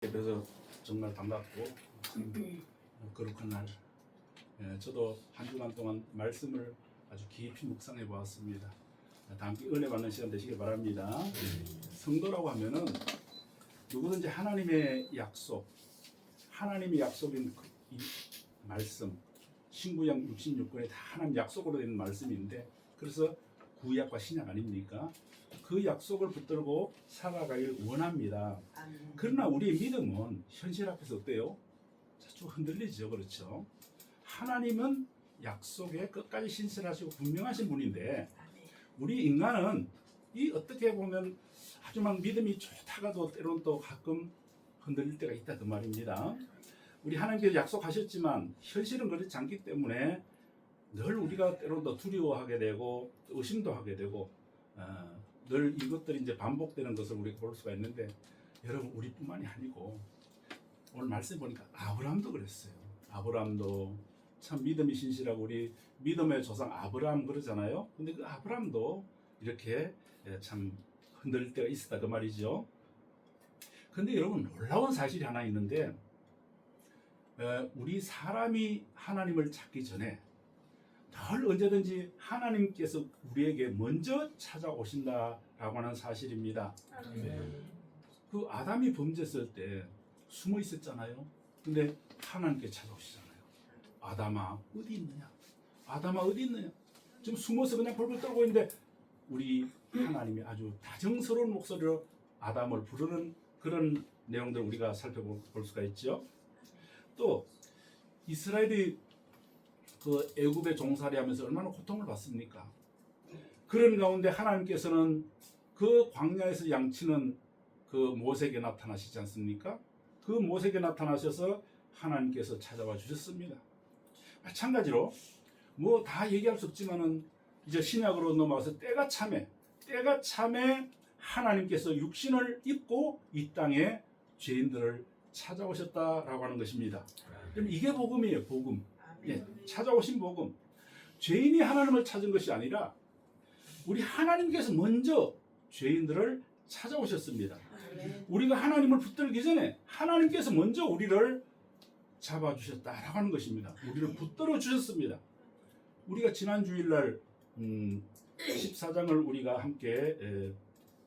그래서 정말 반갑고 거룩한 날. 저도 한 주간 동안 말씀을 아주 깊이 묵상해 보았습니다. 다 함께 은혜 받는 시간 되시길 바랍니다. 성도라고 하면은 누구든지 하나님의 약속, 하나님의 약속인 이 말씀, 신구약 66권에 다 하나님 약속으로 된 말씀인데, 그래서 구약과 신약 아닙니까? 그 약속을 붙들고 살아가길 원합니다. 그러나 우리의 믿음은 현실 앞에서 어때요? 자주 흔들리죠. 그렇죠? 하나님은 약속에 끝까지 신실하시고 분명하신 분인데, 우리 인간은 이 어떻게 보면 아주 막 믿음이 좋다가도 때로는 또 가끔 흔들릴 때가 있다 그 말입니다. 우리 하나님께서 약속하셨지만 현실은 그렇지 않기 때문에 늘 우리가 때로는 더 두려워하게 되고 의심도 하게 되고 늘 이것들이 이제 반복되는 것을 우리가 볼 수가 있는데, 여러분 우리뿐만이 아니고 오늘 말씀 보니까 아브라함도 그랬어요. 아브라함도 참 믿음이 신실하고 우리 믿음의 조상 아브라함 그러잖아요. 근데 그 아브라함도 이렇게 참 흔들릴 때가 있었다 그 말이죠. 근데 여러분 놀라운 사실이 하나 있는데, 우리 사람이 하나님을 찾기 전에 늘 언제든지 하나님께서 우리에게 먼저 찾아오신다라고 하는 사실입니다. 그 아담이 범죄했을 때 숨어 있었잖아요. 근데 하나님께 찾아오시잖아요. 아담아 어디 있느냐? 아담아 어디 있느냐? 지금 숨어서 그냥 벌벌 떨고 있는데 우리 하나님이 아주 다정스러운 목소리로 아담을 부르는 그런 내용들을 우리가 살펴볼 수가 있죠. 또 이스라엘이 그 애굽에 종살이하면서 얼마나 고통을 받습니까? 그런 가운데 하나님께서는 그 광야에서 양치는 그 모세에게 나타나시지 않습니까? 그 모세에게 나타나셔서 하나님께서 찾아와 주셨습니다. 마찬가지로 뭐 다 얘기할 수 없지만은 이제 신약으로 넘어와서 때가 참에 하나님께서 육신을 입고 이 땅에 죄인들을 찾아오셨다라고 하는 것입니다. 그럼 이게 복음이에요, 복음. 예, 찾아오신 복음. 죄인이 하나님을 찾은 것이 아니라 우리 하나님께서 먼저 죄인들을 찾아오셨습니다. 우리가 하나님을 붙들기 전에 하나님께서 먼저 우리를 잡아주셨다라고 하는 것입니다. 우리를 붙들어 주셨습니다. 우리가 지난 주일날 14장을 우리가 함께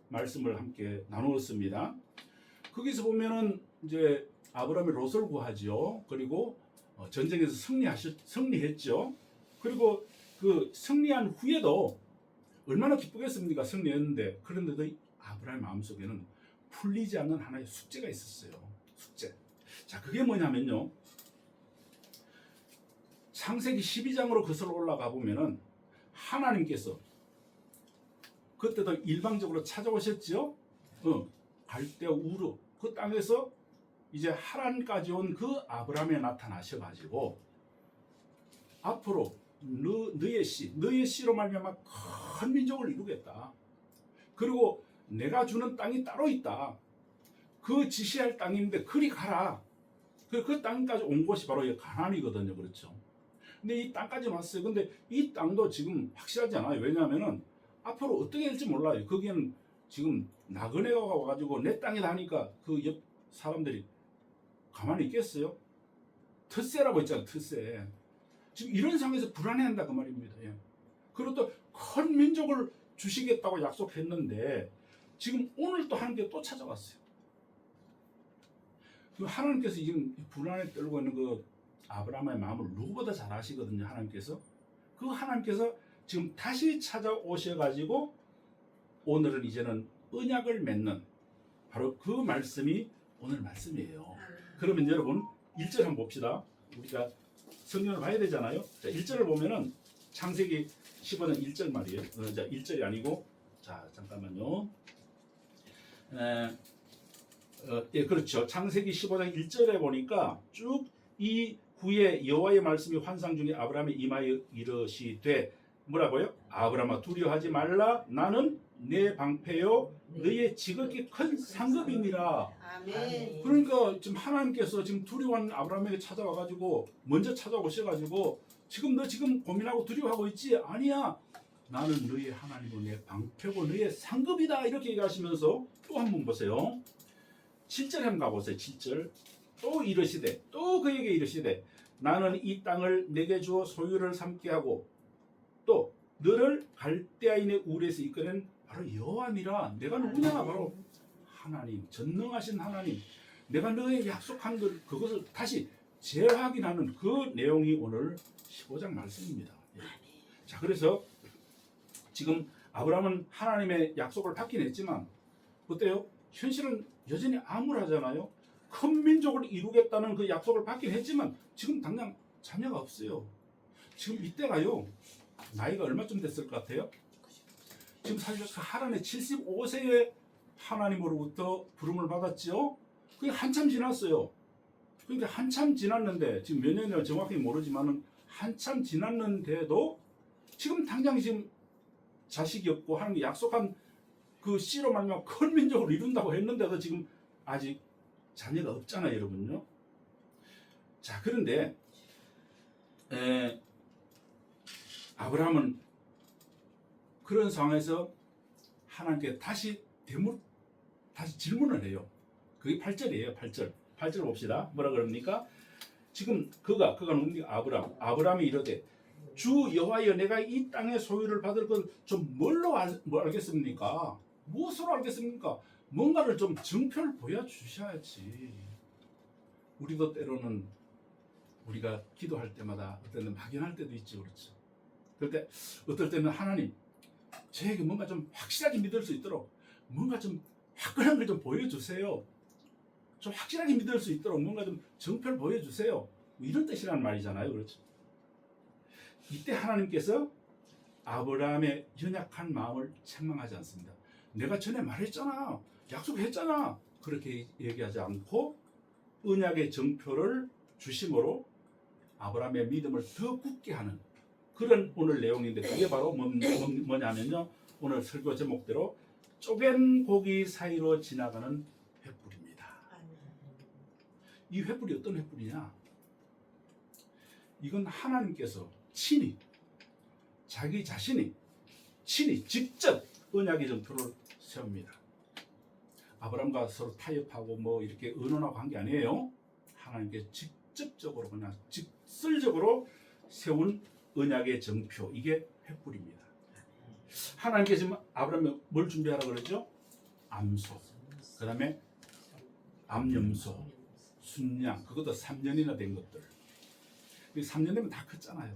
말씀을 함께 나누었습니다. 거기서 보면은 이제 아브라함이 롯을 구하죠. 그리고 전쟁에서 승리했죠. 그리고 그 승리한 후에도 얼마나 기쁘겠습니까? 승리했는데. 그런데도 아브라함의 마음속에는 풀리지 않는 하나의 숙제가 있었어요. 숙제. 자, 그게 뭐냐면요. 창세기 12장으로 거슬러 올라가 보면은 하나님께서 그때도 일방적으로 찾아오셨죠. 갈대 우르 그 땅에서 이제 하란까지 온 그 아브라함에 나타나셔가지고 앞으로 너의 씨로 말미암아 큰 민족을 이루겠다. 그리고 내가 주는 땅이 따로 있다. 그 지시할 땅인데 그리 가라. 그 땅까지 온 곳이 바로 가나안이거든요. 그렇죠. 근데 이 땅까지 왔어요. 근데 이 땅도 지금 확실하지 않아요. 왜냐하면은 앞으로 어떻게 될지 몰라요. 거기는 지금 나그네가 와가지고 내 땅이다 하니까 그 옆 사람들이 가만히 있겠어요? 텃세라고 있잖아요. 텃세. 지금 이런 상황에서 불안해한다 그 말입니다. 예. 그리고 또 큰 민족을 주시겠다고 약속했는데 지금 오늘 또 하나님께 또 찾아왔어요. 그 하나님께서 지금 불안에 떨고 있는 그 아브라함의 마음을 누구보다 잘 아시거든요. 하나님께서. 그 하나님께서 지금 다시 찾아오셔가지고 오늘은 이제는 언약을 맺는 바로 그 말씀이 오늘 말씀이에요. 그러면 여러분 1절 한번 봅시다. 우리가 성경을 봐야 되잖아요. 자, 1절을 보면은 창세기 15장 1절 말이에요. 자, 1절이 아니고 자 잠깐만요. 예, 그렇죠. 창세기 15장 1절에 보니까 쭉 이 후에 여호와의 말씀이 환상 중에 아브라함의 이마에 이르시되 뭐라고요? 아브라함아 두려워하지 말라. 나는 내 방패요 너의 지극히 큰 상급이니라. 아멘. 그러니까 지금 하나님께서 지금 두려워하는 아브라함에게 찾아와가지고 먼저 찾아오셔가지고 지금 너 지금 고민하고 두려워하고 있지? 아니야. 나는 너의 하나님이고 내 방패고 너의 상급이다. 이렇게 얘기하시면서 또 한 번 보세요. 7절 한번 가보세요. 7절. 또 이르시되 또 그에게 이르시되 나는 이 땅을 내게 주어 소유를 삼게 하고 또 너를 갈대아인의 우리에서 이끄는 바로 여호와니라. 내가 누구냐? 바로 하나님, 전능하신 하나님. 내가 너의 약속한 그것을 다시 재확인하는 그 내용이 오늘 15장 말씀입니다. 자, 그래서 지금 아브라함은 하나님의 약속을 받긴 했지만 어때요? 현실은 여전히 암울하잖아요. 큰 민족을 이루겠다는 그 약속을 받긴 했지만 지금 당장 자녀가 없어요. 지금 이때가요. 나이가 얼마쯤 됐을 것 같아요? 지금 사실 하란에 75세에 하나님으로부터 부름을 받았죠. 그게 한참 지났어요. 그러니까 한참 지났는데 지금 몇 년이나 정확히 모르지만은 한참 지났는데도 지금 당장 지금 자식이 없고 하나님 약속한 그 씨로 말미암아 큰 민족을 이룬다고 했는데도 지금 아직 자녀가 없잖아요, 여러분요. 자, 그런데 아브라함은 그런 상황에서 하나님께 다시 질문을 해요. 그게 8절이에요. 8절 봅시다. 뭐라 그럽니까? 지금 그가 누굽니까? 아브라함이 이르되 주 여호와여, 내가 이 땅의 소유를 받을 것 좀 뭘로 알겠습니까? 무엇으로 알겠습니까? 뭔가를 좀 증표를 보여주셔야지. 우리도 때로는 우리가 기도할 때마다 어떤 때는 막연할 때도 있죠, 그렇죠? 그런데 어떨 때는 하나님, 저에게 뭔가 좀 확실하게 믿을 수 있도록 뭔가 좀 화끈한 걸 좀 보여주세요. 좀 확실하게 믿을 수 있도록 뭔가 좀 증표를 보여주세요. 뭐 이런 뜻이라는 말이잖아요, 그렇죠? 이때 하나님께서 아브라함의 연약한 마음을 책망하지 않습니다. 내가 전에 말했잖아, 약속했잖아, 그렇게 얘기하지 않고 언약의 증표를 주심으로 아브라함의 믿음을 더 굳게 하는 그런 오늘 내용인데, 그게 바로 뭐냐면요, 오늘 설교 제목대로 쪼갠 고기 사이로 지나가는 횃불입니다. 이 횃불이 어떤 횃불이냐? 이건 하나님께서 친히 자기 자신이 직접 언약의 증표를 세웁니다. 아브라함과 서로 타협하고 뭐 이렇게 의논하고 한 게 아니에요. 하나님께 직접적으로 그냥 직설적으로 세운 언약의 증표, 이게 횃불입니다. 하나님께 지금 아브라함이 뭘 준비하라 그러죠? 암소, 그 다음에 암염소, 순양, 그것도 3년이나 된 것들. 3년 되면 다 컸잖아요.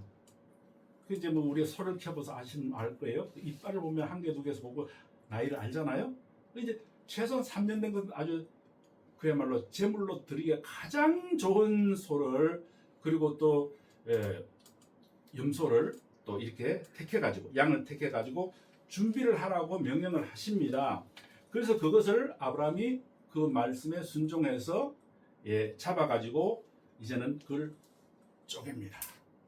그 이제 뭐 우리가 소를 키워봐서 알 거예요. 이빨을 보면 한 개, 두 개에서 보고 나이를 알잖아요. 이제 최소한 3년 된 건 아주 그야말로 제물로 드리기에 가장 좋은 소를, 그리고 또 염소를 또 이렇게 택해가지고, 양을 택해가지고 준비를 하라고 명령을 하십니다. 그래서 그것을 아브라함이 그 말씀에 순종해서 잡아가지고 이제는 그걸 쪼갭니다.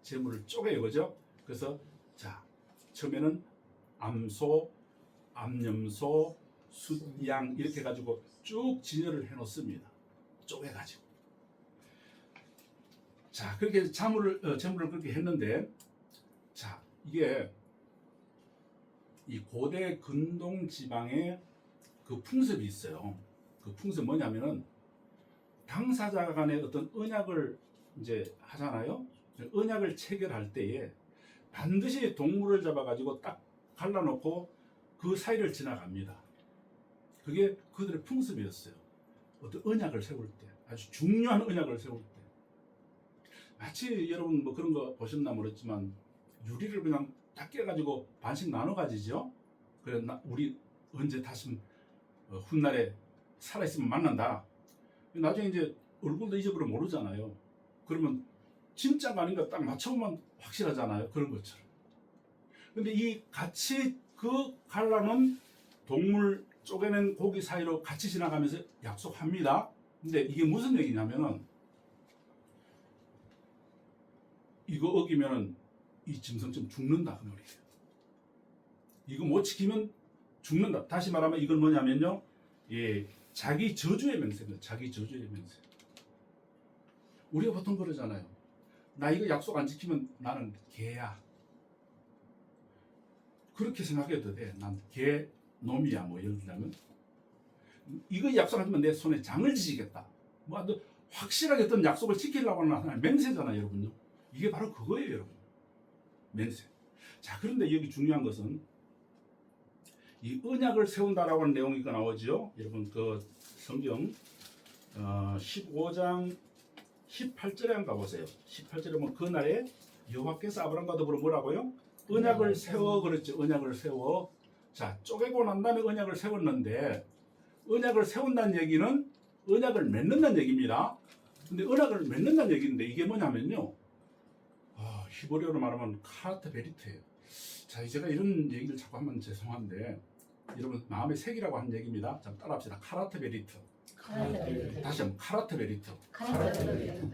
제물을 쪼개요, 그죠? 그래서 자, 처음에는 암소, 암염소, 숫양 이렇게 가지고 쭉 진열을 해놓습니다. 쪼개가지고. 자, 그렇게 제물을 그렇게 했는데, 자, 이게 이 고대 근동 지방에 그 풍습이 있어요. 그 풍습 뭐냐면은 당사자 간의 어떤 언약을 이제 하잖아요. 언약을 체결할 때에 반드시 동물을 잡아가지고 딱 갈라놓고 그 사이를 지나갑니다. 그게 그들의 풍습이었어요. 어떤 언약을 세울 때, 아주 중요한 언약을 세울 때. 마치 여러분 뭐 그런 거 보셨나 모르겠지만 유리를 그냥 딱 깨가지고 반씩 나눠 가지죠. 그래, 우리 언제 다시 훗날에 살아있으면 만난다. 나중에 이제 얼굴도 잊어버려 모르잖아요. 그러면 진짜가 아닌가 딱 맞춰보면 확실하잖아요. 그런 것처럼. 근데 이 같이 그 갈라놓은 동물 쪼개낸 고기 사이로 같이 지나가면서 약속합니다. 근데 이게 무슨 얘기냐면은 이거 어기면은 이 짐승좀 죽는다 그 말이에요. 이거 못 지키면 죽는다. 다시 말하면 이건 뭐냐면요, 자기 저주의 맹세입니다. 자기 저주의 맹세. 우리가 보통 그러잖아요. 나 이거 약속 안 지키면 나는 개야. 그렇게 생각해도 돼. 난 개 놈이야, 뭐 예를 들자면. 이거 약속하면 내 손에 장을 지지겠다. 뭐 확실하게 어떤 약속을 지키려고 하는 하나의 맹세잖아요, 여러분요. 이게 바로 그거예요, 여러분. 맹세. 자, 그런데 여기 중요한 것은 이 언약을 세운다라고 하는 내용이 나오죠. 여러분 그 성경 15장 18절에 한번 가보세요. 18절에 보면 그날에 여호와께서 아브라함과 더불어 뭐라고요? 언약을 세워 그랬죠. 언약을 세워. 자, 쪼개고 난 다음에 언약을 세웠는데 언약을 세운다는 얘기는 언약을 맺는다는 얘기입니다. 근데 언약을 맺는다는 얘기인데 이게 뭐냐면요. 히브리어로 말하면 카라트 베리트예요. 자, 제가 이런 얘기를 자꾸 하면 죄송한데 여러분 마음의 색이라고 하는 얘기입니다. 자, 따라합시다. 카라트 베리트. 다시 한번 카라트 베리트.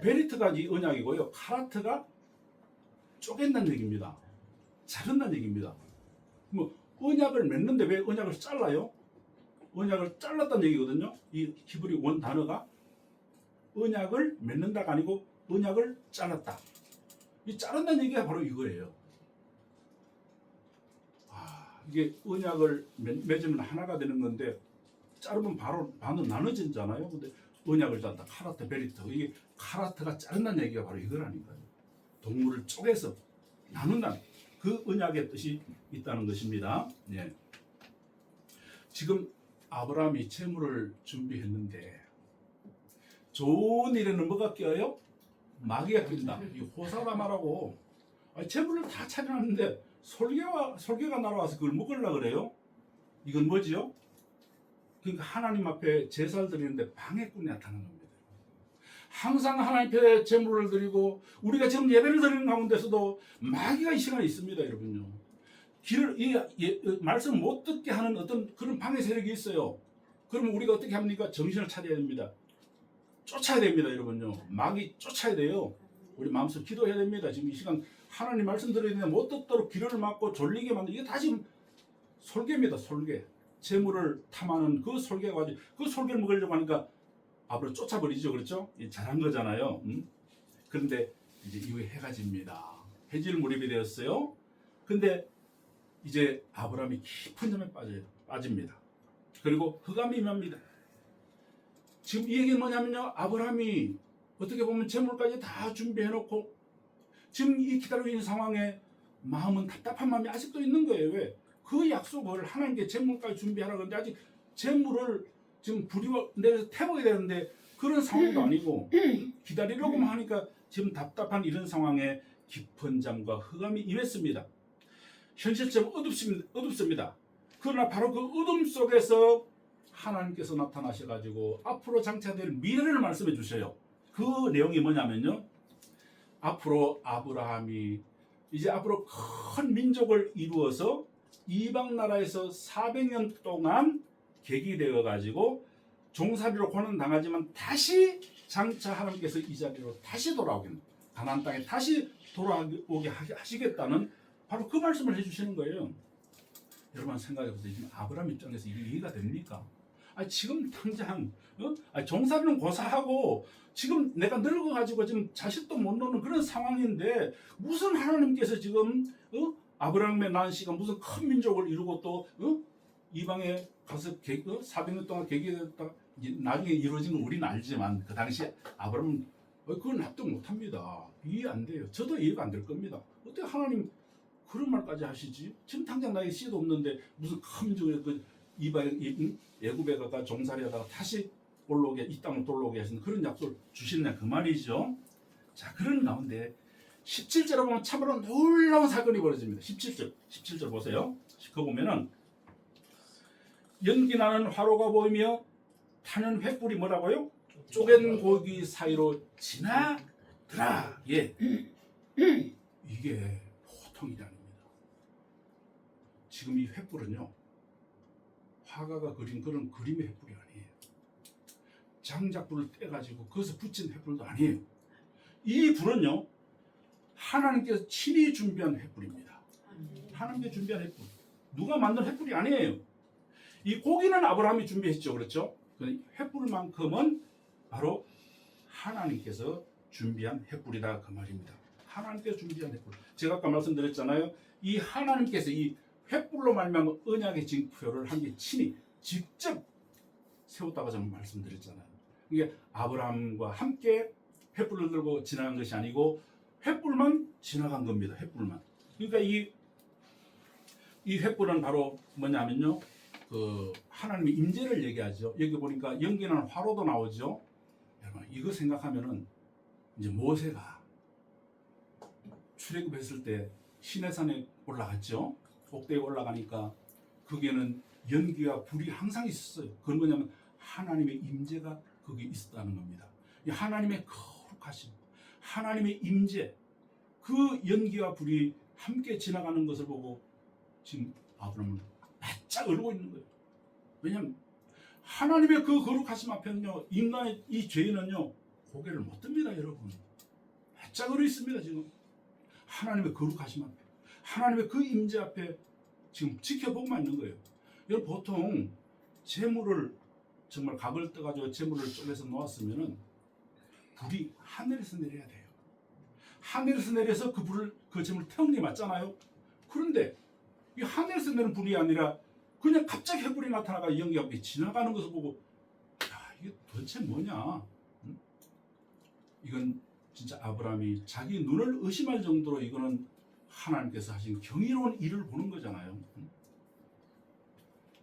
베리트가 이 언약이고요. 카라트가 쪼갠다는 얘기입니다. 자른다는 얘기입니다. 뭐 언약을 맺는데 왜 언약을 잘라요? 언약을 잘랐다는 얘기거든요. 이 히브리 원 단어가 언약을 맺는다가 아니고 언약을 잘랐다. 이 자른다는 얘기가 바로 이거예요. 이게 언약을 맺으면 하나가 되는 건데 자르면 바로 반으로 나눠지잖아요. 근데 언약을 잘랐다. 카라트 베리트. 이게 카라트가 자른다는 얘기가 바로 이거라니까요. 동물을 쪼개서 나눈다는 그 언약의 뜻이 있다는 것입니다. 예. 지금 아브라함이 재물을 준비했는데 좋은 일에는 뭐가 껴요? 마귀가 낀다. 이 호사다마라고 재물을 다 차려놨는데 솔개가 날아와서 그걸 먹으려고 그래요. 이건 뭐지요? 그러니까 하나님 앞에 제사를 드리는데 방해꾼이 나타나는 겁니다. 항상 하나님 앞에 제물을 드리고 우리가 지금 예배를 드리는 가운데서도 마귀가 이 시간에 있습니다, 여러분요. 말씀 못 듣게 하는 어떤 그런 방해 세력이 있어요. 그러면 우리가 어떻게 합니까? 정신을 차려야 됩니다. 쫓아야 됩니다, 여러분요. 마귀 쫓아야 돼요. 우리 마음속으로 기도해야 됩니다. 지금 이 시간 하나님 말씀 들어야 되는데 못 듣도록 귀를 막고 졸리게 만든 이게 다 지금 솔개입니다. 솔개. 재물을 탐하는 그 솔개가 가지고 그 솔개를 먹으려고 하니까 앞으로 쫓아버리죠. 그렇죠? 잘한 거잖아요. 그런데 이제 이후에 해가 집니다. 해질 무렵이 되었어요. 근데 이제 아브라함이 깊은 잠에 빠집니다. 그리고 흑암이 임합니다. 지금 이 얘기는 뭐냐면요. 아브라함이 어떻게 보면 재물까지 다 준비해놓고 지금 이 기다리고 있는 상황에 마음은 답답한 마음이 아직도 있는 거예요. 왜? 그 약속을 하나님께 재물까지 준비하라고 하는데 아직 재물을 지금 부리고 내려서 태워야 되는데 그런 상황도 아니고 기다리려고만 하니까 지금 답답한 이런 상황에 깊은 잠과 흑암이 임했습니다. 현실적으로 어둡습니다. 그러나 바로 그 어둠 속에서 하나님께서 나타나셔가지고 앞으로 장차될 미래를 말씀해 주셔요. 그 내용이 뭐냐면요. 앞으로 아브라함이 이제 앞으로 큰 민족을 이루어서 이방 나라에서 400년 동안 객이 되어가지고 종살이로 고난당하지만 다시 장차 하나님께서 이 자리로 다시 돌아오게 가나안 땅에 다시 돌아오게 하시겠다는 바로 그 말씀을 해주시는 거예요. 여러분 생각해보세요. 지금 아브라함 입장에서 이게 이해가 됩니까? 지금 당장 종살이는 고사하고 지금 내가 늙어가지고 지금 자식도 못 놓는 그런 상황인데 무슨 하나님께서 지금 아브라함의 낳은 씨가 무슨 큰 민족을 이루고 또 이방에 가서 400년 동안 계기됐다 나중에 이루어진 건 우리는 알지만 그 당시 아브라함은 그걸 납득 못합니다. 이해 안 돼요. 저도 이해가 안 될 겁니다. 어떻게 하나님 그런 말까지 하시지? 지금 당장 나에게 씨도 없는데 무슨 큰 민족을 그 애굽에 가가 종살이하다가 다시 올라오게 이 땅을 돌아오게 하시는 그런 약속을 주시느냐 그 말이죠. 자, 그런 가운데 17절에 보면 참으로 놀라운 사건이 벌어집니다. 17절 보세요. 그거 보면은 연기 나는 화로가 보이며 타는 횃불이 뭐라고요? 쪼갠 고기 사이로 지나더라. 예. 이게 보통 일이 아닙니다. 지금 이 횃불은요. 화가가 그린 그런 그림의 횃불이 아니에요. 장작불을 떼가지고 거기서 붙인 횃불도 아니에요. 이 불은요. 하나님께서 친히 준비한 횃불입니다. 하나님께서 준비한 횃불. 누가 만든 횃불이 아니에요. 이 고기는 아브라함이 준비했죠. 그렇죠? 횃불만큼은 바로 하나님께서 준비한 횃불이다 그 말입니다. 하나님께서 준비한 횃불. 제가 아까 말씀드렸잖아요. 이 하나님께서 이 횃불로 말미암아 언약의 징표를 한 게 친히 직접 세웠다고 저는 말씀드렸잖아요. 이게 아브라함과 함께 횃불을 들고 지나간 것이 아니고 횃불만 지나간 겁니다. 횃불만. 그러니까 이 횃불은 바로 뭐냐면요, 그 하나님의 임재를 얘기하죠. 여기 보니까 연기나는 화로도 나오죠. 여러분 이거 생각하면은 이제 모세가 출애굽했을 때 시내산에 올라갔죠. 꼭대기에 올라가니까 거기에는 연기와 불이 항상 있었어요. 그건 뭐냐면 하나님의 임재가 거기에 있었다는 겁니다. 이 하나님의 거룩하심, 하나님의 임재, 그 연기와 불이 함께 지나가는 것을 보고 지금 아브라함은 바짝 얼고 있는 거예요. 왜냐하면 하나님의 그 거룩하심 앞에는요, 인간의 이 죄인은요 고개를 못 듭니다. 여러분 바짝 얼어 있습니다. 지금 하나님의 거룩하심 앞에, 하나님의 그 임재 앞에 지금 지켜보고만 있는 거예요. 여러분 보통 재물을 정말 각을 떠가지고 재물을 쪼개서 놓았으면은 불이 하늘에서 내려야 돼요. 하늘에서 내려서 그 불을, 그 재물을 태우는 게 맞잖아요. 그런데 이 하늘에서 내는 불이 아니라 그냥 갑자기 횃불이 나타나가 연기가 앞에 지나가는 것을 보고, 야, 이게 도대체 뭐냐? 응? 이건 진짜 아브라함이 자기 눈을 의심할 정도로 이거는 하나님께서 하신 경이로운 일을 보는 거잖아요. 응?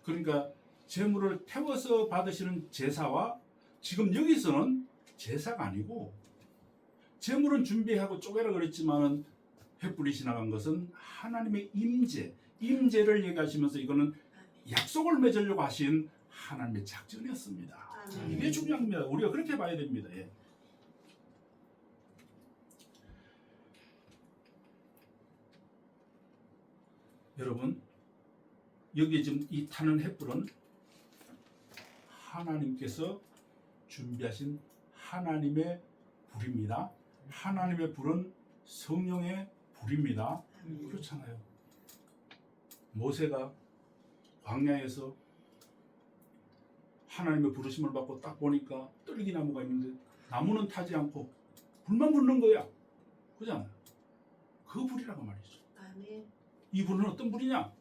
그러니까 재물을 태워서 받으시는 제사와 지금 여기서는 제사가 아니고 재물은 준비하고 쪼개라 그랬지만은 횃불이 지나간 것은 하나님의 임재를 얘기하시면서 이거는 약속을 맺으려고 하신 하나님의 작전이었습니다. 자, 이게 중요한 겁니다. 우리가 그렇게 봐야 됩니다. 예. 여러분 여기 지금 이 타는 횃불은 하나님께서 준비하신 하나님의 불입니다. 하나님의 불은 성령의 불입니다. 그렇잖아요. 모세가 광야에서 하나님의 부르심을 받고 딱 보니까 떨기나무가 있는데 나무는 타지 않고 불만 붙는 거야. 그잖아요. 그 불이라고 말이죠. 이 불은 어떤 불이냐?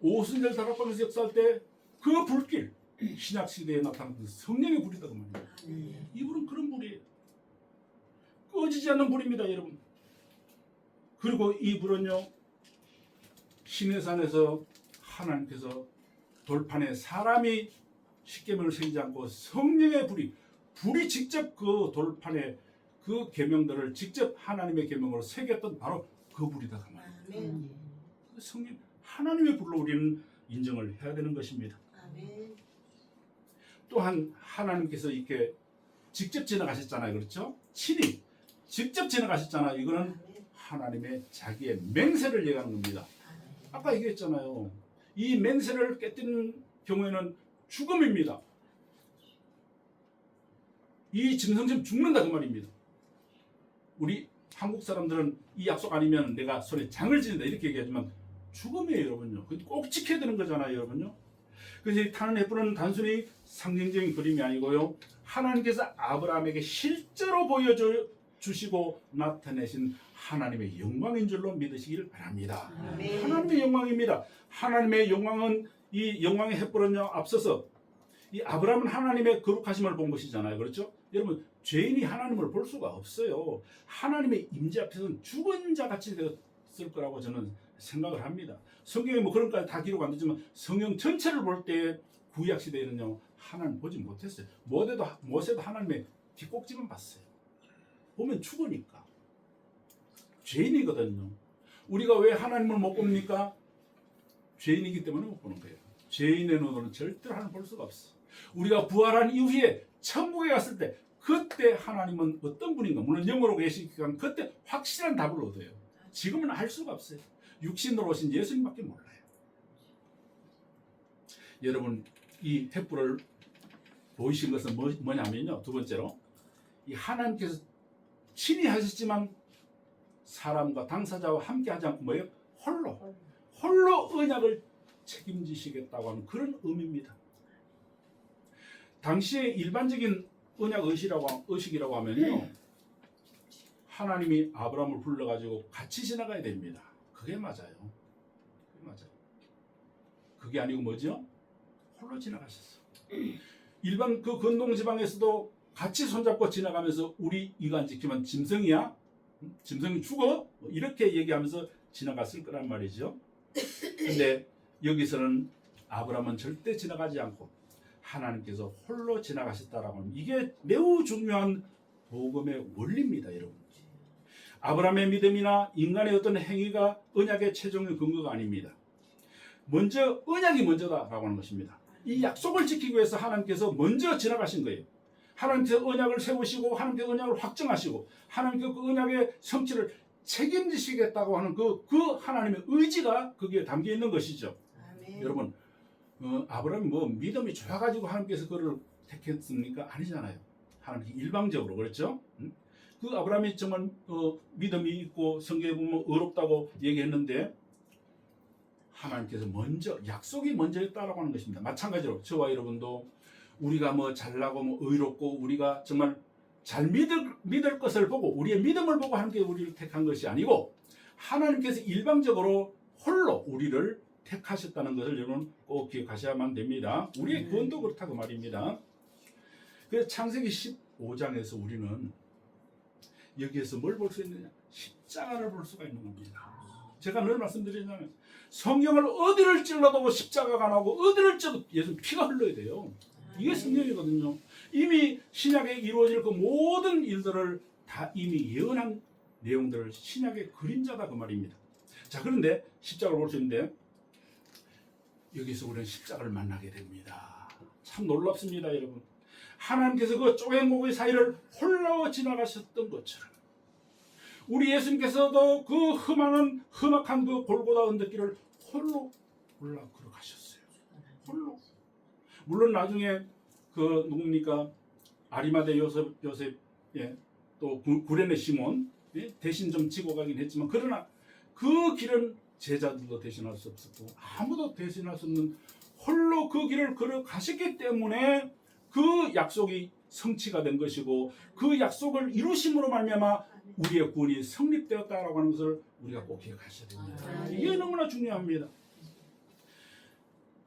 오순절 다락방에서 역사할 때 그 불길, 신약 시대에 나타난 그 성령의 불이다 그 말이에요. 이 불은 그런 불이에요. 꺼지지 않는 불입니다, 여러분. 그리고 이 불은요, 시내산에서 하나님께서 돌판에 사람이 십계명을 새기지 않고 성령의 불이 직접 그 돌판에 그 계명들을 직접 하나님의 계명으로 새겼던 바로 그 불이다 그 말이에요. 성령 하나님의 불로 우리는 인정을 해야 되는 것입니다. 또한 하나님께서 이렇게 직접 지나가셨잖아요. 그렇죠? 친히 직접 지나가셨잖아요. 이거는 하나님의 자기의 맹세를 얘기하는 겁니다. 아까 얘기했잖아요. 이 맹세를 깨뜨리는 경우에는 죽음입니다. 이 짐승처럼 죽는다 그 말입니다. 우리 한국 사람들은 이 약속 아니면 내가 손에 장을 지는다 이렇게 얘기하지만 죽음이에요, 여러분요. 꼭 지켜야 되는 거잖아요, 여러분요. 그래서 이 타는 횃불은 단순히 상징적인 그림이 아니고요, 하나님께서 아브라함에게 실제로 보여주시고 나타내신 하나님의 영광인 줄로 믿으시기를 바랍니다. 하나님의 영광입니다. 하나님의 영광은, 이 영광의 횃불은요, 앞서서 이 아브라함은 하나님의 거룩하심을 본 것이잖아요. 그렇죠? 여러분, 죄인이 하나님을 볼 수가 없어요. 하나님의 임재 앞에서는 죽은 자 같이 되었을 거라고 저는 생각을 합니다. 성경에 뭐 그런 까지 다 기록 안 되지만 성경 전체를 볼 때 구약 시대에는요, 하나님 보지 못했어요. 모세도 하나님의 뒷꼭지만 봤어요. 보면 죽으니까. 죄인이거든요. 우리가 왜 하나님을 못 봅니까? 죄인이기 때문에 못 보는 거예요. 죄인의 눈으로는 절대로 하나님을 볼 수가 없어. 우리가 부활한 이후에 천국에 갔을 때 그때 하나님은 어떤 분인가, 물론 영으로 계시니까 그때 확실한 답을 얻어요. 지금은 알 수가 없어요. 육신으로 오신 예수님밖에 몰라요. 여러분, 이 횃불을 보이신 것은 뭐냐면요, 두 번째로 이 하나님께서 친히 하셨지만 사람과 당사자와 함께 하지 않고 뭐예요? 홀로 언약을 책임지시겠다고 하는 그런 의미입니다. 당시에 일반적인 언약 의식이라고 하면요, 하나님이 아브라함을 불러가지고 같이 지나가야 됩니다. 그게 맞아요. 그게 아니고 뭐죠? 홀로 지나가셨어. 일반 그 건동 지방에서도 같이 손잡고 지나가면서 우리 이거 안 지키면 짐승이야? 짐승이 죽어? 이렇게 얘기하면서 지나갔을 거란 말이죠. 근데 여기서는 아브라함은 절대 지나가지 않고 하나님께서 홀로 지나가셨다라고 하는 이게 매우 중요한 복음의 원리입니다, 여러분. 아브라함의 믿음이나 인간의 어떤 행위가 언약의 최종의 근거가 아닙니다. 먼저 언약이 먼저다라고 하는 것입니다. 이 약속을 지키기 위해서 하나님께서 먼저 지나가신 거예요. 하나님께서 언약을 세우시고 하나님께서 언약을 확정하시고 하나님께서 그 언약의 성취를 책임지시겠다고 하는 그 하나님의 의지가 거기에 담겨 있는 것이죠. 아멘. 여러분, 아브라함이 뭐 믿음이 좋아가지고 하나님께서 그를 택했습니까? 아니잖아요. 하나님 일방적으로 그렇죠? 그 아브라함이 정말 믿음이 있고 성경에 보면 의롭다고 얘기했는데 하나님께서 먼저 약속이 먼저였다라고 하는 것입니다. 마찬가지로 저와 여러분도 우리가 뭐 잘나고 뭐 의롭고 우리가 정말 잘 믿을 것을 보고 우리의 믿음을 보고 하나님께 우리를 택한 것이 아니고 하나님께서 일방적으로 홀로 우리를 택하셨다는 것을 여러분 꼭 기억하셔야만 됩니다. 우리의 구원도 그렇다고 말입니다. 그래서 창세기 15장에서 우리는 여기에서 뭘 볼 수 있느냐? 십자가를 볼 수가 있는 겁니다. 제가 늘 말씀드리잖아요. 성경을 어디를 찔러도 십자가가 나오고 어디를 찔러도 예수 피가 흘러야 돼요. 이게 성경이거든요. 이미 신약에 이루어질 그 모든 일들을 다 이미 예언한 내용들을 신약의 그림자다 그 말입니다. 자, 그런데 십자가를 볼 수 있는데 여기서 우리는 십자가를 만나게 됩니다. 참 놀랍습니다, 여러분. 하나님께서 그 쪼갠 고기 사이를 홀로 지나가셨던 것처럼 우리 예수님께서도 그 험악한 그 골고다 언덕길을 홀로 올라 걸어가셨어요. 홀로. 물론 나중에 그 누굽니까 아리마대 요셉 예, 또 구레네 시몬 예, 대신 좀 지고 가긴 했지만 그러나 그 길은 제자들도 대신할 수 없었고 아무도 대신할 수 없는 홀로 그 길을 걸어가셨기 때문에 그 약속이 성취가 된 것이고 그 약속을 이루심으로 말미암아 우리의 구원이 성립되었다라고 하는 것을 우리가 꼭 기억하셔야 됩니다. 이게 너무나 중요합니다.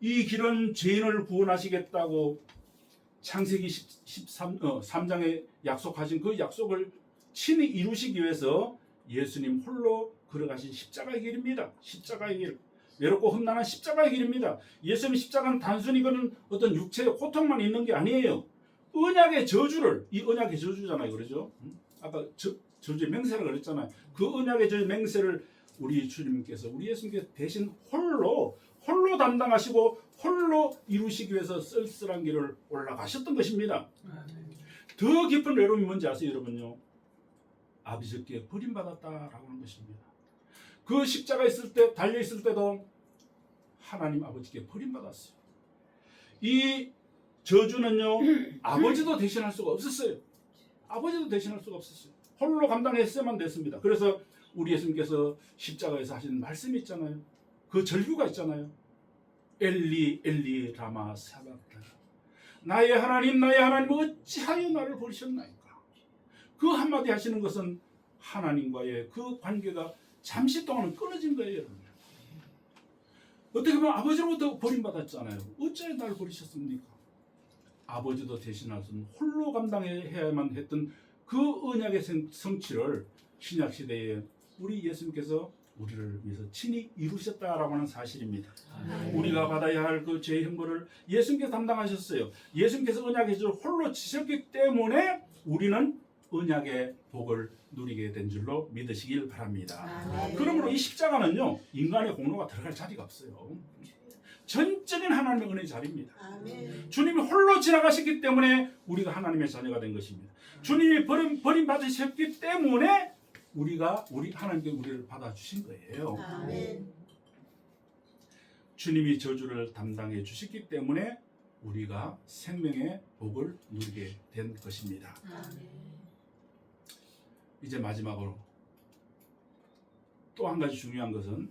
이 길은 죄인을 구원하시겠다고 창세기 3장에 약속하신 그 약속을 친히 이루시기 위해서 예수님 홀로 걸어가신 십자가의 길입니다. 십자가의 길. 외롭고 험난한 십자가의 길입니다. 예수님 십자가는 단순히 그런 어떤 육체의 고통만 있는 게 아니에요. 언약의 저주를, 이 언약의 저주잖아요. 그러죠? 아까 저주의 맹세를 그랬잖아요. 그 언약의 저주의 맹세를 우리 주님께서, 우리 예수님께서 대신 홀로 담당하시고 홀로 이루시기 위해서 쓸쓸한 길을 올라가셨던 것입니다. 더 깊은 외로움이 뭔지 아세요, 여러분요? 아버지께 버림받았다라고 하는 것입니다. 그 십자가 있을 때, 달려 있을 때도 하나님 아버지께 버림받았어요. 이 저주는요, 아버지도 대신할 수가 없었어요. 아버지도 대신할 수가 없었어요. 홀로 감당했어야만 됐습니다. 그래서 우리 예수님께서 십자가에서 하신 말씀이 있잖아요. 그 절규가 있잖아요. 엘리 엘리 라마 사박다니 나의 하나님 어찌하여 나를 버리셨나이까. 그 한마디 하시는 것은 하나님과의 그 관계가 잠시 동안은 끊어진 거예요, 여러분. 어떻게 보면 아버지로부터 버림받았잖아요. 어찌하여 나를 버리셨습니까? 아버지도 대신할 수 없는 홀로 감당해야만 했던 그 언약의 성취를 신약시대에 우리 예수님께서 우리를 위해서 친히 이루셨다라고 하는 사실입니다. 우리가 받아야 할 그 죄의 형벌을 예수님께서 담당하셨어요. 예수님께서 언약의 죄를 홀로 지셨기 때문에 우리는 언약의 복을 누리게 된 줄로 믿으시길 바랍니다. 그러므로 이 십자가는요, 인간의 공로가 들어갈 자리가 없어요. 전적인 하나님의 은혜의 자리입니다. 주님이 홀로 지나가셨기 때문에 우리가 하나님의 자녀가 된 것입니다. 주님이 버림받으셨기 때문에 우리 하나님께 우리를 받아주신 거예요. 주님이 저주를 담당해 주셨기 때문에 우리가 생명의 복을 누리게 된 것입니다. 이제 마지막으로 또 한 가지 중요한 것은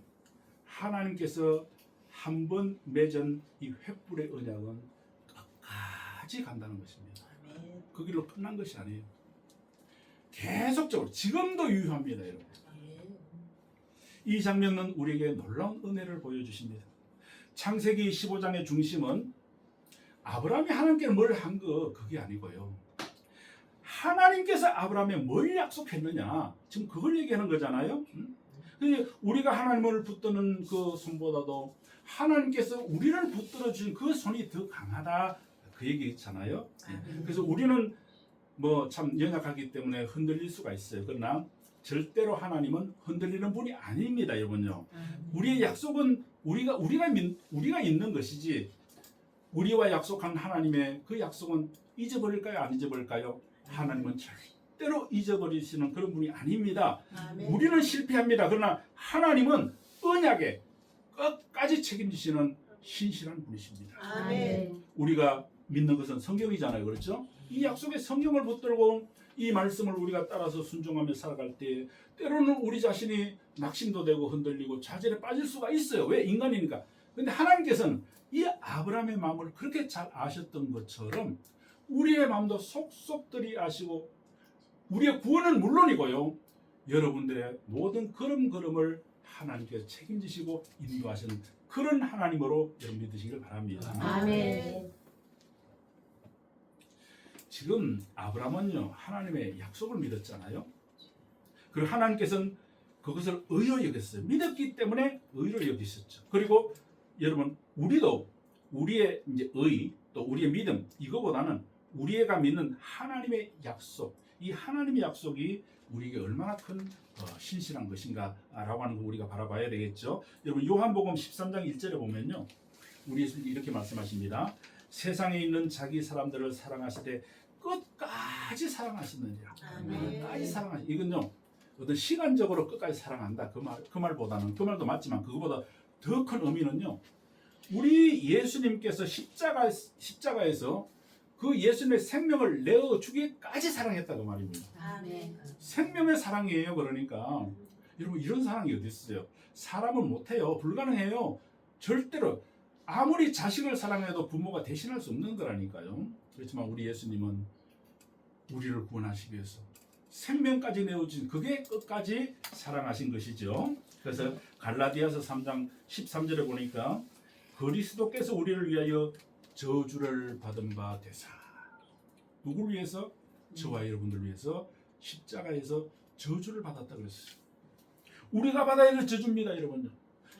하나님께서 한 번 맺은 이 횃불의 언약은 끝까지 간다는 것입니다. 그 길로 끝난 것이 아니에요. 계속적으로 지금도 유효합니다, 여러분. 이 장면은 우리에게 놀라운 은혜를 보여주십니다. 창세기 15장의 중심은 아브라함이 하나님께 뭘 한 거 그게 아니고요. 하나님께서 아브라함에 뭘 약속했느냐 지금 그걸 얘기하는 거잖아요. 근데 우리가 하나님을 붙드는 그 손보다도 하나님께서 우리를 붙들어 주신 그 손이 더 강하다 그 얘기 있잖아요. 그래서 우리는 뭐 참 연약하기 때문에 흔들릴 수가 있어요. 그러나 절대로 하나님은 흔들리는 분이 아닙니다, 여러분요. 우리의 약속은 우리가 있는 것이지 우리와 약속한 하나님의 그 약속은 잊어버릴까요, 안 잊어버릴까요? 하나님은 절대로 잊어버리시는 그런 분이 아닙니다. 아멘. 우리는 실패합니다. 그러나 하나님은 언약에 끝까지 책임지시는 신실한 분이십니다. 아멘. 우리가 믿는 것은 성경이잖아요, 그렇죠? 이 약속의 성경을 붙들고 이 말씀을 우리가 따라서 순종하며 살아갈 때 때로는 우리 자신이 낙심도 되고 흔들리고 좌절에 빠질 수가 있어요. 왜? 인간이니까. 근데 하나님께서는 이 아브라함의 마음을 그렇게 잘 아셨던 것처럼 우리의 마음도 속속들이 아시고 우리의 구원은 물론이고요. 여러분들의 모든 걸음걸음을 하나님께서 책임지시고 인도하시는 그런 하나님으로 여러분 믿으시길 바랍니다. 아멘. 지금 아브라함은요 하나님의 약속을 믿었잖아요. 그리고 하나님께서는 그것을 의로 여겼어요. 믿었기 때문에 의로 여기셨죠. 그리고 여러분 우리도 우리의 이제 의 또 우리의 믿음 이거보다는 우리가 믿는 하나님의 약속 이 하나님의 약속이 우리에게 얼마나 큰 신실한 것인가라고 하는 거 우리가 바라봐야 되겠죠. 여러분 요한복음 13장 1절에 보면요 우리 예수님이 이렇게 말씀하십니다. 세상에 있는 자기 사람들을 사랑하시되 끝까지 사랑하시느니라. 끝까지 사랑하시. 이건요 어떤 시간적으로 끝까지 사랑한다 그 말보다는 그 말도 맞지만 그거보다 더 큰 의미는요. 우리 예수님께서 십자가에서 그 예수님의 생명을 내어 주기까지 사랑했다 그 말입니다. 아멘. 생명의 사랑이에요. 그러니까 여러분 이런 사랑이 어디 있어요? 사람은 못해요. 불가능해요. 절대로 아무리 자식을 사랑해도 부모가 대신할 수 없는 거라니까요. 그렇지만 우리 예수님은 우리를 구원하시기 위해서 생명까지 내어주신 그게 끝까지 사랑하신 것이죠. 그래서 갈라디아서 3장 13절에 보니까 그리스도께서 우리를 위하여 저주를 받은 바 되사 누구를 위해서? 저와 여러분들 위해서 십자가에서 저주를 받았다 그랬어요. 우리가 받아야 할 저주입니다, 여러분요.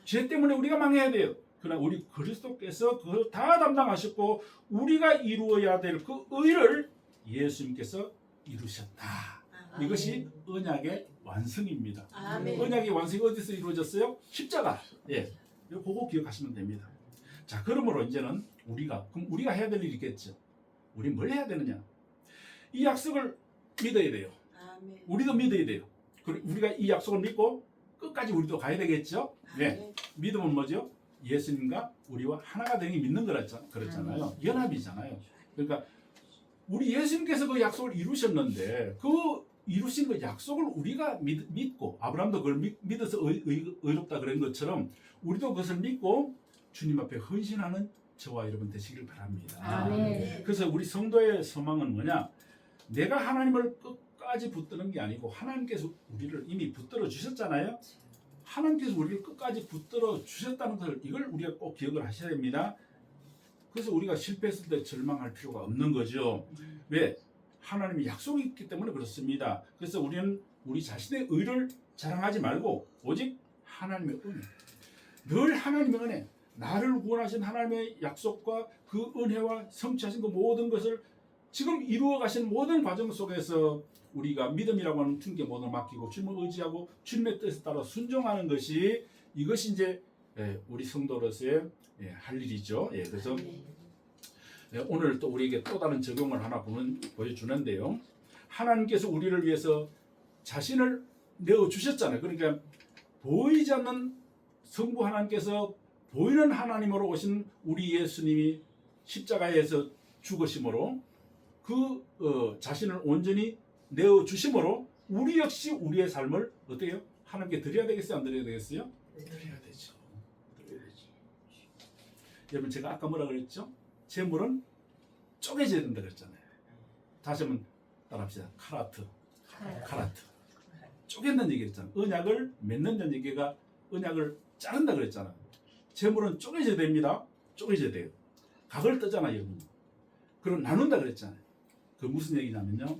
죄 때문에 우리가 망해야 돼요. 그러나 우리 그리스도께서 그걸 다 담당하셨고 우리가 이루어야 될 그 의를 예수님께서 이루셨다. 이것이 언약의 완성입니다. 아멘. 언약의 완성이 어디서 이루어졌어요? 십자가. 예, 그거 기억하시면 됩니다. 자, 그러므로 이제는 그럼 우리가 해야 될 일이 있겠죠. 우리 뭘 해야 되느냐? 이 약속을 믿어야 돼요. 아멘. 우리도 믿어야 돼요. 그리고 우리가 이 약속을 믿고 끝까지 우리도 가야 되겠죠. 네. 믿음은 뭐죠? 예수님과 우리와 하나가 되는 게 믿는 그랬잖아요. 연합이잖아요. 그러니까 우리 예수님께서 그 약속을 이루셨는데 그 이루신 그 약속을 우리가 믿고 아브라함도 그걸 믿어서 의롭다 그런 것처럼 우리도 그것을 믿고 주님 앞에 헌신하는 저와 여러분 되시길 바랍니다. 아멘. 그래서 우리 성도의 소망은 뭐냐? 내가 하나님을 끝까지 붙드는 게 아니고 하나님께서 우리를 이미 붙들어 주셨잖아요. 하나님께서 우리를 끝까지 붙들어 주셨다는 것을 이걸 우리가 꼭 기억을 하셔야 됩니다. 그래서 우리가 실패했을 때 절망할 필요가 없는 거죠. 왜? 하나님의 약속이 있기 때문에 그렇습니다. 그래서 우리는 우리 자신의 의를 자랑하지 말고 오직 하나님의 은혜, 늘 하나님의 은혜, 나를 구원하신 하나님의 약속과 그 은혜와 성취하신 그 모든 것을 지금 이루어 가신 모든 과정 속에서 우리가 믿음이라고 하는 튕겨 모든 맡기고 주님을 의지하고 주님의 뜻에 따라 순종하는 것이 이것이 이제 우리 성도로서의 할 일이죠. 그래서 오늘 또 우리에게 또 다른 적용을 하나 보여주는데요. 하나님께서 우리를 위해서 자신을 내어 주셨잖아요. 그러니까 보이지 않는 성부 하나님께서 보이는 하나님으로 오신 우리 예수님이 십자가에서 죽으심으로 그 자신을 온전히 내어 주심으로 우리 역시 우리의 삶을 어떻게 해요? 하나님께 드려야 되겠어요? 안 드려야 되겠어요? 드려야 되죠. 드려야 되죠. 여러분 제가 아까 뭐라 그랬죠? 재물은 쪼개져야 된다 그랬잖아요. 다시 한번 따라합시다. 카라트. 쪼갠다는 얘기 했잖아요. 언약을 맺는다는 얘기가 언약을 자른다 그랬잖아요. 재물은 쪼개져야 됩니다. 쪼개져야 돼요. 각을 뜨잖아요, 여러분. 그리고 나눈다 그랬잖아요. 그 무슨 얘기냐면요.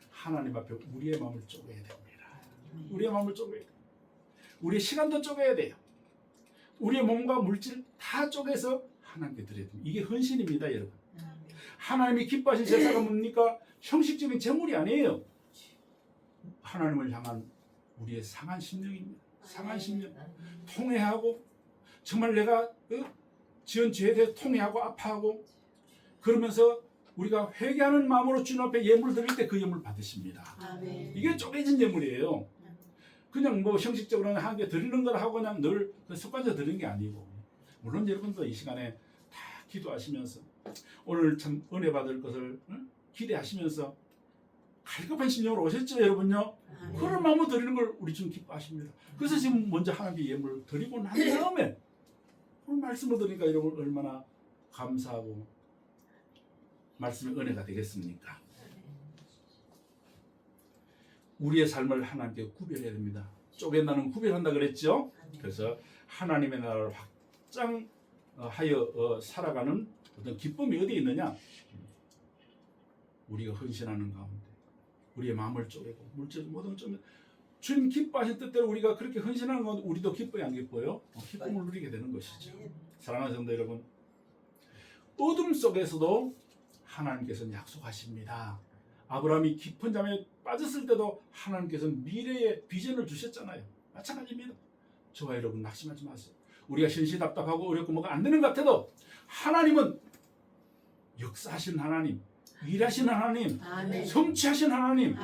하나님 앞에 우리의 마음을 쪼개야 됩니다. 우리의 마음을 쪼개야 돼요. 우리의 시간도 쪼개야 돼요. 우리의 몸과 물질 다 쪼개서 하나님께 드려야 됩니다. 이게 헌신입니다, 여러분. 하나님이 기뻐하신 제사가 뭡니까? 형식적인 제물이 아니에요. 하나님을 향한 우리의 상한 심령입니다. 상한 심령. 통회하고 정말 내가 지은 죄에 대해 통회하고 아파하고 그러면서 우리가 회개하는 마음으로 주님 앞에 예물 드릴 때 그 예물 받으십니다. 이게 쪼개진 예물이에요. 그냥 뭐 형식적으로는 한 개 드리는 걸 하고 그냥 늘 습관적으로 드리는 게 아니고, 물론 여러분도 이 시간에 다 기도하시면서 오늘 참 은혜 받을 것을 기대하시면서 갈급한 심령으로 오셨죠, 여러분요? 그런 마음으로 드리는 걸 우리 좀 기뻐하십니다. 그래서 지금 먼저 하나님께 예물을 드리고 난 다음에 오늘 말씀을 드리니까 여러분 얼마나 감사하고 말씀의 은혜가 되겠습니까? 우리의 삶을 하나님께 구별해야 됩니다. 쪼갠다는 구별한다 그랬죠? 그래서 하나님의 나라를 확장하여 살아가는 어떤 기쁨이 어디에 있느냐? 우리가 헌신하는 가운데 우리의 마음을 쪼개고 물질 모든 걸 쪼개 주님 기뻐하신 뜻대로 우리가 그렇게 헌신하는 건 우리도 기뻐요, 안 기뻐요? 기쁨을 누리게 되는 것이죠. 사랑하는 성도 여러분, 어둠 속에서도 하나님께서는 약속하십니다. 아브라함이 깊은 잠에 빠졌을 때도 하나님께서는 미래의 비전을 주셨잖아요. 마찬가지입니다. 저와 여러분 낙심하지 마세요. 우리가 현실이 답답하고 어렵고 뭐가 안 되는 것 같아도 하나님은 역사하시는 하나님, 일하시는 하나님, 성취하시는 하나님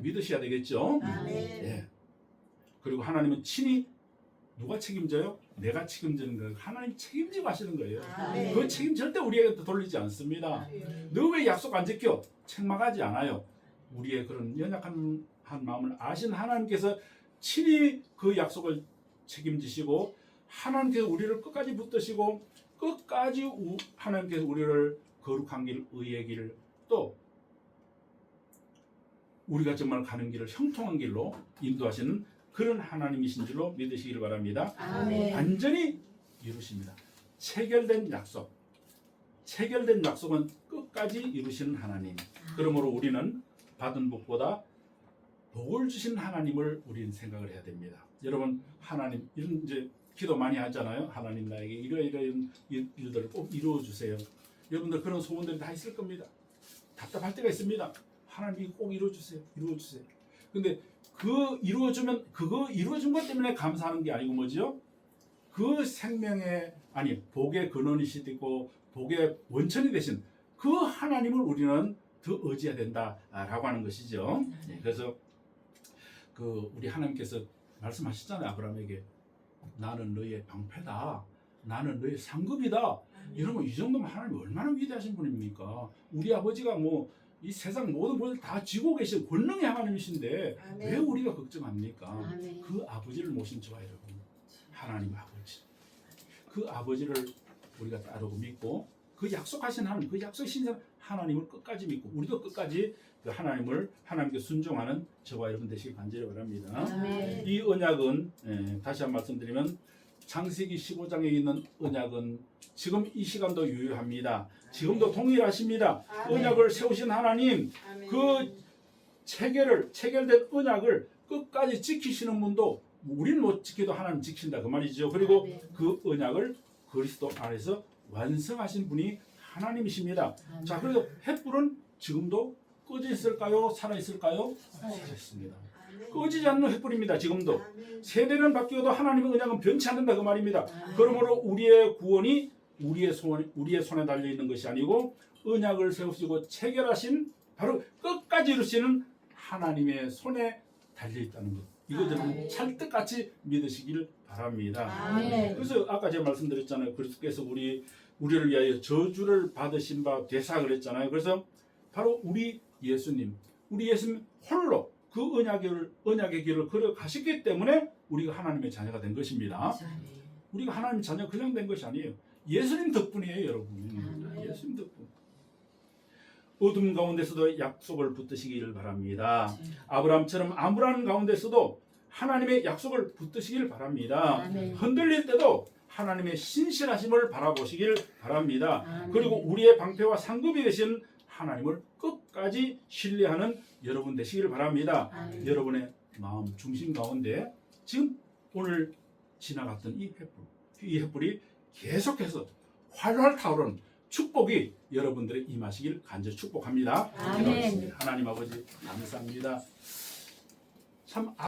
믿으셔야 되겠죠. 예. 그리고 하나님은 친히 누가 책임져요? 내가 책임지는 거예요. 하나님 책임지고 하시는 거예요. 그 책임 절대 우리에게 돌리지 않습니다. 너 왜 약속 안 지켜? 책망하지 않아요. 우리의 그런 연약한 마음을 아신 하나님께서 친히 그 약속을 책임지시고 하나님께서 우리를 끝까지 붙드시고 끝까지 하나님께서 우리를 거룩한 길, 의의 길, 또 우리가 정말 가는 길을 형통한 길로 인도하시는 그런 하나님이신 줄로 믿으시길 바랍니다. 완전히 이루십니다. 체결된 약속, 체결된 약속은 끝까지 이루시는 하나님. 그러므로 우리는 받은 복보다 복을 주신 하나님을 우리는 생각을 해야 됩니다. 여러분, 하나님 이런 이제 기도 많이 하잖아요. 하나님 나에게 이런 일들을 꼭 이루어 주세요. 여러분들 그런 소원들이 다 있을 겁니다. 답답할 때가 있습니다. 하나님 꼭 이루어 주세요. 이루어 주세요. 근데 그거 이루어준 것 때문에 감사하는 게 아니고 뭐죠? 그 생명의 복의 근원이시고 복의 원천이 되신 그 하나님을 우리는 더 의지해야 된다라고 하는 것이죠. 그래서 우리 하나님께서 말씀하셨잖아요. 아브라함에게 나는 너의 방패다. 나는 너의 상급이다. 이러면 이 정도면 하나님이 얼마나 위대하신 분입니까? 우리 아버지가 이 세상 모든 것을 다 쥐고 계신 권능의 하나님이신데 왜 우리가 걱정합니까? 그 아버지를 모신 저와 여러분, 하나님 아버지, 그 아버지를 우리가 따르고 믿고 그 약속하신 하나님, 그 약속하신 하나님을 끝까지 믿고 우리도 끝까지 그 하나님께 순종하는 저와 여러분 되시길 간절히 바랍니다. 이 언약은 다시 한 번 말씀드리면 창세기 15장에 있는 언약은 지금 이 시간도 유효합니다. 지금도 동일하십니다. 언약을 세우신 하나님, 그 체결된 언약을 끝까지 지키시는 분도 우리는 못 지켜도 하나님 지킨다 그 말이죠. 그리고 그 언약을 그리스도 안에서 완성하신 분이 하나님이십니다. 자, 그래서 횃불은 지금도 꺼져 있을까요? 살아 있을까요? 살아 있습니다. 꺼지지 않는 횃불입니다. 지금도 세대는 바뀌어도 하나님의 언약은 변치 않는다 그 말입니다. 그러므로 우리의 구원이 우리의 손에 달려 있는 것이 아니고 언약을 세우시고 체결하신 바로 끝까지 이루시는 하나님의 손에 달려 있다는 것. 이것들은 찰떡같이 믿으시길 바랍니다. 그래서 아까 제가 말씀드렸잖아요. 그리스도께서 우리를 위하여 저주를 받으신 바 되사 그랬잖아요. 그래서 바로 우리 예수님 홀로 그 언약의 길을 걸어 가셨기 때문에 우리가 하나님의 자녀가 된 것입니다. 우리가 하나님의 자녀 그냥 된 것이 아니에요. 예수님 덕분이에요, 여러분. 예수님 덕분. 어둠 가운데서도 약속을 붙드시기를 바랍니다. 아브라함처럼 암울한 가운데서도 하나님의 약속을 붙드시기를 바랍니다. 흔들릴 때도 하나님의 신실하심을 바라보시길 바랍니다. 아멘. 그리고 우리의 방패와 상급이 되신 하나님을 끝까지 신뢰하는 여러분 되시길 바랍니다. 아멘. 여러분의 마음 중심 가운데 지금 오늘 지나갔던 이 횃불이 계속해서 활활 타오르는 축복이 여러분들의 임하시길 간절히 축복합니다. 아멘. 기도하겠습니다. 하나님 아버지 감사합니다. 참